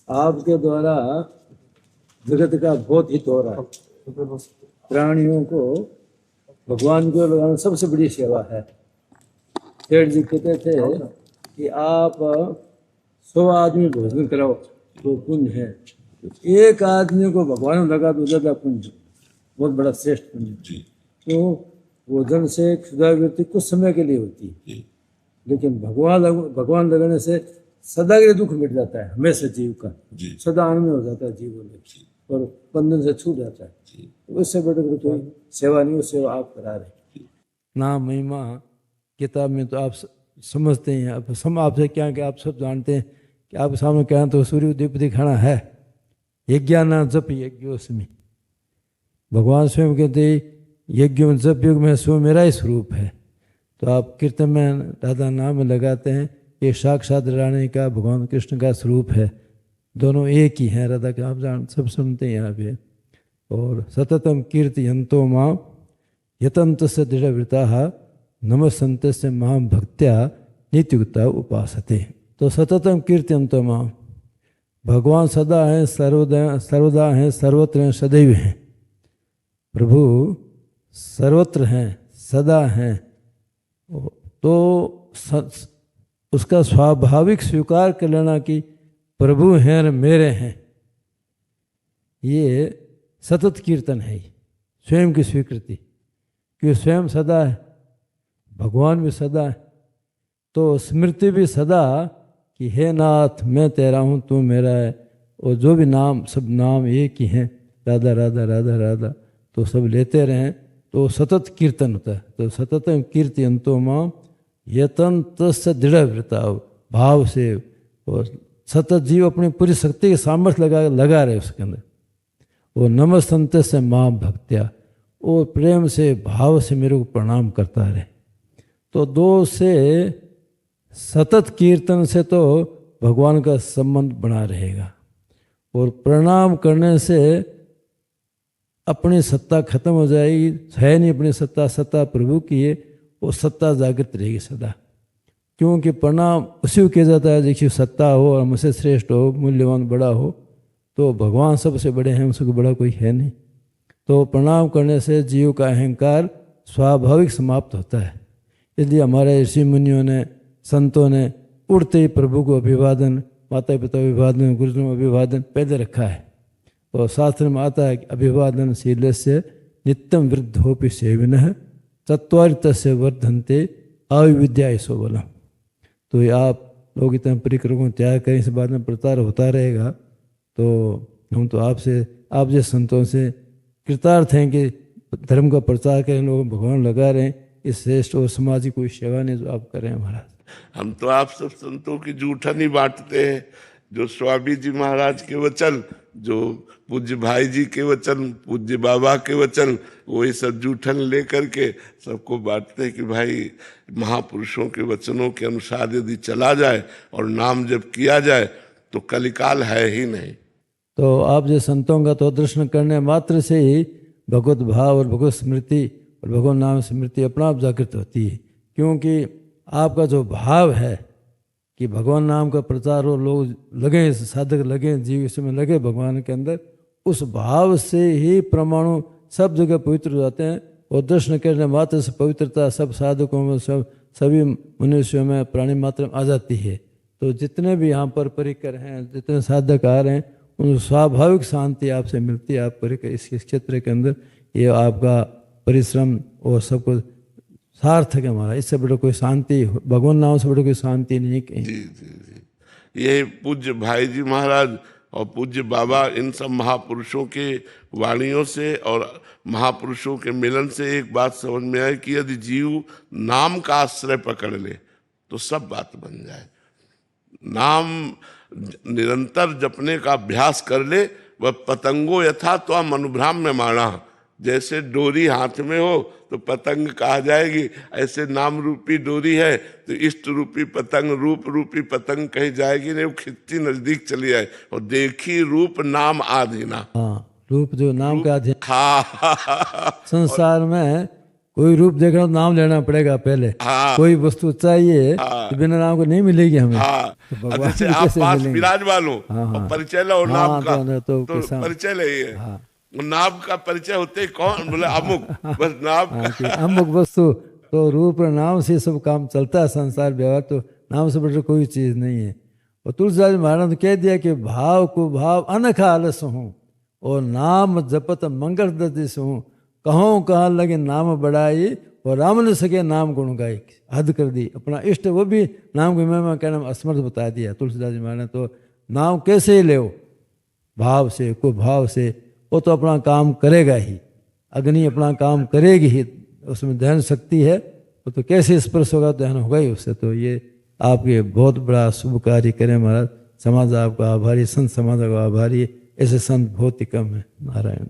आपके द्वारा जगत का बहुत हित हो रहा है। प्राणियों को भगवान को लगाना सबसे बड़ी सेवा है। सेठ जी कहते थे कि आप 100 आदमी भोजन कराओ तो पुण्य है, एक आदमी को भगवान लगा तो ज्यादा पुण्य, बहुत बड़ा श्रेष्ठ पुण्य। तो भोजन से क्षुधावृत्ति कुछ समय के लिए होती है, लेकिन भगवान लगने से सदा के लिए दुख मिट जाता है, हमेशा जीव का सदा आनंद हो जाता है जीव और बंधन से छूट जाता है। तो उससे बढ़कर कोई सेवा नहीं, वो सेवा आप करा रहे। नाम महिमा किताब में तो आप समझते हैं, आप आपसे क्या कि आप सब जानते हैं कि आपके सामने क्या तो सूर्य दीप दिखाना है। यज्ञाना जप यज्ञोस्मि, भगवान स्वयं कहते यज्ञ में जप युग में स्वयं मेरा ही स्वरूप है। तो आप कीर्तन में राधा नाम में लगाते हैं, ये साक्षात रानी का भगवान कृष्ण का स्वरूप है, दोनों एक ही हैं। राधा का आप जान सब सुनते हैं यहाँ पे। और सततम कीर्तयन्तो मां यतंत से दृढ़वृता नमस्सन्ते से मां भक्त्या नित्युक्ता उपासते। तो सततम कीर्तयन्तो मां, भगवान सदा हैं, सर्वदा हैं, सर्वत्र हैं, सदैव हैं। प्रभु सर्वत्र हैं, सदा हैं, तो उसका स्वाभाविक स्वीकार कर लेना कि प्रभु हैं और मेरे हैं, ये सतत कीर्तन है, स्वयं की स्वीकृति कि स्वयं सदा है, भगवान भी सदा है। तो स्मृति भी सदा कि हे नाथ मैं तेरा हूँ, तू मेरा है। और जो भी नाम, सब नाम एक ही हैं, राधा राधा राधा राधा, तो सब लेते रहें तो सतत कीर्तन होता है। तो सततम कीर्तयन्तो मां यतंत से दृढ़वृता, भाव से, और सतत जीव अपनी पूरी शक्ति के सामर्थ्य लगा रहे उसके अंदर। वो नमस्सन्ते से मां भक्त्या, और प्रेम से भाव से मेरे को प्रणाम करता रहे। तो दो से सतत कीर्तन से तो भगवान का संबंध बना रहेगा, और प्रणाम करने से अपनी सत्ता खत्म हो जाएगी, है नहीं अपनी सत्ता, सत्ता प्रभु की है, वो सत्ता जागृत रहेगी सदा। क्योंकि प्रणाम उसी को किया जाता है देखिए सत्ता हो और मुझसे श्रेष्ठ हो, मूल्यवान बड़ा हो, तो भगवान सबसे बड़े हैं, उससे बड़ा कोई है नहीं। तो प्रणाम करने से जीव का अहंकार स्वाभाविक समाप्त होता है। इसलिए हमारे ऋषि मुनियों ने, संतों ने उड़ते ही प्रभु को अभिवादन, माता पिता अभिवादन, गुरुजनों अभिवादन पहले रखा है। और शास्त्र में आता है कि अभिवादन शीलस्य नित्यम वृद्धोपि सेविनः चत्वारितस्य वर्धन्ते अविद्या ऐसो बलम। तो ये आप लोग इतना परिक्रम त्याग करें, इस बात में प्रचार होता रहेगा। तो हम तो आपसे, आप जैसे संतों से कृतार्थ हैं कि धर्म का प्रचार करें, लोग भगवान लगा रहे हैं, इस श्रेष्ठ और सामाजिक कोई सेवा नहीं जो आप करें महाराज। हम तो आप सब संतों की जूठन ही बांटते हैं। जो स्वामी जी महाराज के वचन, जो पूज्य भाई जी के वचन, पूज्य बाबा के वचन, वही सब जूठन लेकर के सबको बांटते हैं कि भाई महापुरुषों के वचनों के अनुसार यदि चला जाए और नाम जब किया जाए तो कलिकाल है ही नहीं। तो आप जो संतों का तो दर्शन करने मात्र से ही भगवत भाव और भगवत स्मृति और भगवान नाम स्मृति अपना आप जागृत होती है। क्योंकि आपका जो भाव है कि भगवान नाम का प्रचार हो, लोग लगे, साधक लगे, जीव इसमें लगे भगवान के अंदर, उस भाव से ही परमाणु सब जगह पवित्र हो जाते हैं। और दर्शन करने मात्र से पवित्रता सब साधकों में, सभी मनुष्यों में, प्राणी मात्र में आ जाती है। तो जितने भी यहाँ पर परिकर हैं, जितने साधक आ रहे हैं, उनको स्वाभाविक शांति आपसे मिलती है। आप परिकर इस क्षेत्र के अंदर ये आपका परिश्रम और सब कुछ सार्थक है हमारा। इससे बड़ा कोई शांति, भगवान नाम से बड़ा कोई शांति नहीं कहीं। जी जी जी, ये पूज्य भाई जी महाराज और पूज्य बाबा, इन सब महापुरुषों के वाणियों से और महापुरुषों के मिलन से एक बात समझ में आई कि यदि जीव नाम का आश्रय पकड़ ले तो सब बात बन जाए। नाम निरंतर जपने का अभ्यास कर ले, वह पतंगो यथा तो अनुभ्राम्य माणा, जैसे डोरी हाथ में हो तो पतंग कहा जाएगी, ऐसे नाम रूपी डोरी है तो इष्ट रूपी पतंग, रूप रूपी पतंग कही जाएगी नहीं, वो खिंचती नजदीक चली जाए। और देखी रूप नाम आधीना। हाँ, रूप जो नाम का अध्ययन। हाँ संसार में कोई रूप देखना तो नाम लेना पड़ेगा पहले। हाँ कोई वस्तु चाहिए तो बिना नाम को नहीं मिलेगी हमें। हाँ। तो अब भगवान जैसे जी आप कैसे पास मिलेंगे? विराजमान हो हाँ, और हाँ। परिचय लो नाम हाँ, का, तो तो किसान। परिचय ले। हाँ। नाम का परिचय होते ही कौन बोले अमुक, बस नाम हाँ, कि का। अमुक वस्तु, तो रूप और नाम से सब काम चलता है संसार व्यवहार, तो नाम से बढ़कर कोई चीज नहीं है। और तुलसीदास महाराज ने कह दिया कि भाव को भाव अनखा आलस हूँ, और नाम जपत मंगल ददिस हूँ, कहों कहाँ लगे नाम बढ़ाई, और राम न सके नाम गुण गाई। हद कर दी, अपना इष्ट वो भी नाम की महिमा कहने में असमर्थ बता दिया तुलसीदास जी महाराज ने। तो नाम कैसे ले भाव से, को भाव से, वो तो अपना काम करेगा ही, अग्नि अपना काम करेगी ही, उसमें दहन शक्ति है, वो तो कैसे स्पर्श होगा, दहन होगा ही उससे। तो ये आपके बहुत बड़ा शुभ कार्य करें महाराज, समाज आपका आभारी, संत समाज का आभारी, ऐसे संत बहुत ही कम है। नारायण।